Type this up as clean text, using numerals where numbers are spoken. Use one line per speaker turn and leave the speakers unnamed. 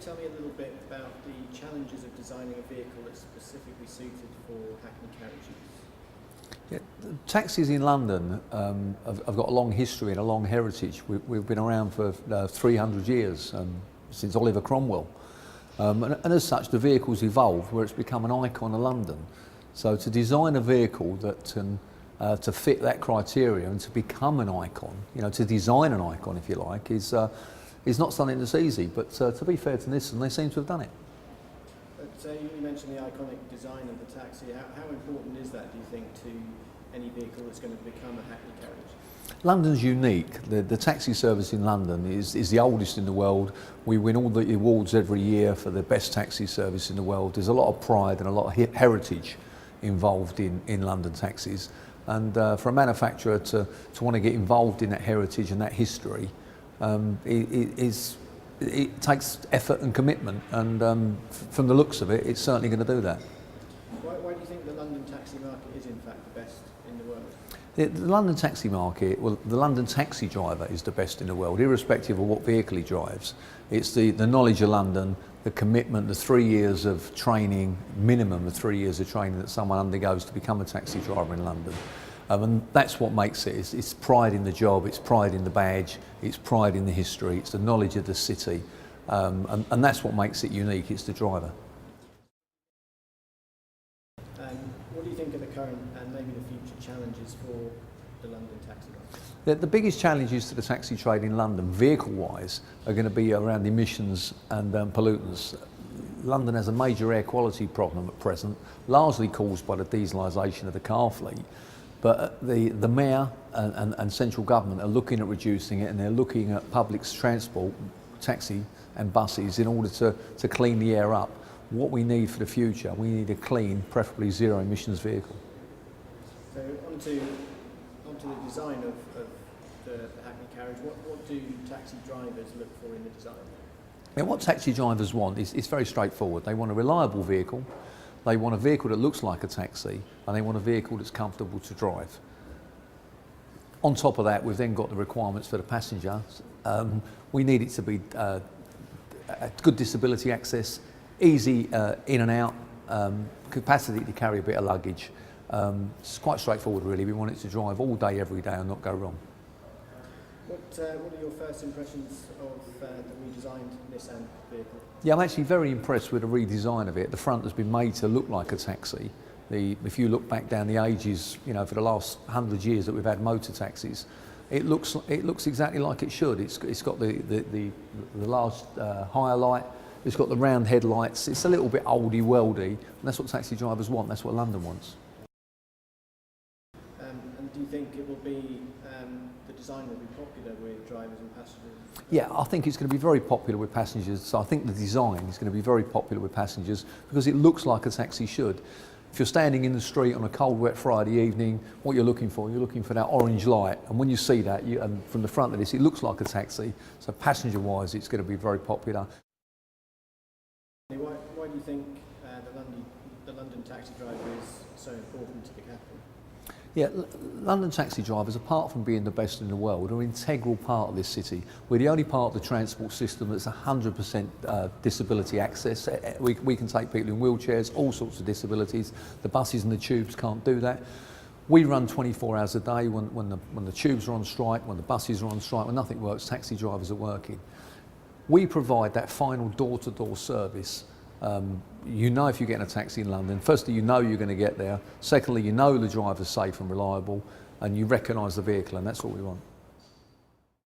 tell me a little bit about the challenges of designing a vehicle that's specifically suited for Hackney carriage use?
Yeah, taxis in London have got a long history and a long heritage. We've been around for 300 years, since Oliver Cromwell. And as such, the vehicle's evolved where it's become an icon of London. So to design a vehicle that can to fit that criteria and to become an icon, to design an icon, if you like, is not something that's easy. But to be fair to Nissan, they seem to have done it.
But you mentioned the iconic design of the taxi. How important is that, do you think, to any vehicle that's going to become a Hackney carriage?
London's unique. The taxi service in London is the oldest in the world. We win all the awards every year for the best taxi service in the world. There's a lot of pride and a lot of heritage involved in London taxis. And for a manufacturer to want to get involved in that heritage and that history, it takes effort and commitment. And from the looks of it, it's certainly going to do that.
Why do you think the London taxi market is in fact the best in the world?
The London taxi market, well, the London taxi driver is the best in the world, irrespective of what vehicle he drives. It's the knowledge of London, the commitment, the 3 years of training, minimum of 3 years of training that someone undergoes to become a taxi driver in London. And that's what makes it. It's pride in the job, it's pride in the badge, it's pride in the history, it's the knowledge of the city. And that's what makes it unique, it's the driver.
What do you think are the current and maybe the future challenges for the London taxi market?
The biggest challenges to the taxi trade in London, vehicle-wise, are going to be around emissions and pollutants. London has a major air quality problem at present, largely caused by the dieselisation of the car fleet. But the Mayor and central government are looking at reducing it, and they're looking at public transport, taxi and buses, in order to clean the air up. What we need for the future, we need a clean, preferably zero emissions vehicle.
So onto the design of the Hackney carriage, what do taxi drivers look for in the design?
And what taxi drivers want is very straightforward. They want a reliable vehicle, they want a vehicle that looks like a taxi, and they want a vehicle that's comfortable to drive. On top of that, we've then got the requirements for the passenger. We need it to be good disability access, easy in and out, capacity to carry a bit of luggage. It's quite straightforward really. We want it to drive all day, every day and not go wrong.
What are your first impressions of the redesigned Nissan vehicle?
Yeah, I'm actually very impressed with the redesign of it. The front has been made to look like a taxi. If you look back down the ages, for the last 100 years that we've had motor taxis, it looks exactly like it should. It's got the large higher light. It's got the round headlights. It's a little bit oldie worldy, and that's what taxi drivers want. That's what London wants.
And do you think it will be the design will be popular with drivers and passengers?
Yeah, I think it's going to be very popular with passengers. So I think the design is going to be very popular with passengers because it looks like a taxi should. If you're standing in the street on a cold, wet Friday evening, what you're looking for that orange light. And when you see that, and from the front of this, it looks like a taxi. So passenger-wise, it's going to be very popular.
Why do you think the London taxi driver is so important to the capital?
Yeah, London taxi drivers, apart from being the best in the world, are an integral part of this city. We're the only part of the transport system that's 100% disability access. We can take people in wheelchairs, all sorts of disabilities. The buses and the tubes can't do that. We run 24 hours a day when the tubes are on strike, when the buses are on strike, when nothing works, taxi drivers are working. We provide that final door-to-door service. If you're getting a taxi in London, firstly, you're going to get there. Secondly, the driver's safe and reliable, and you recognise the vehicle, and that's what we want.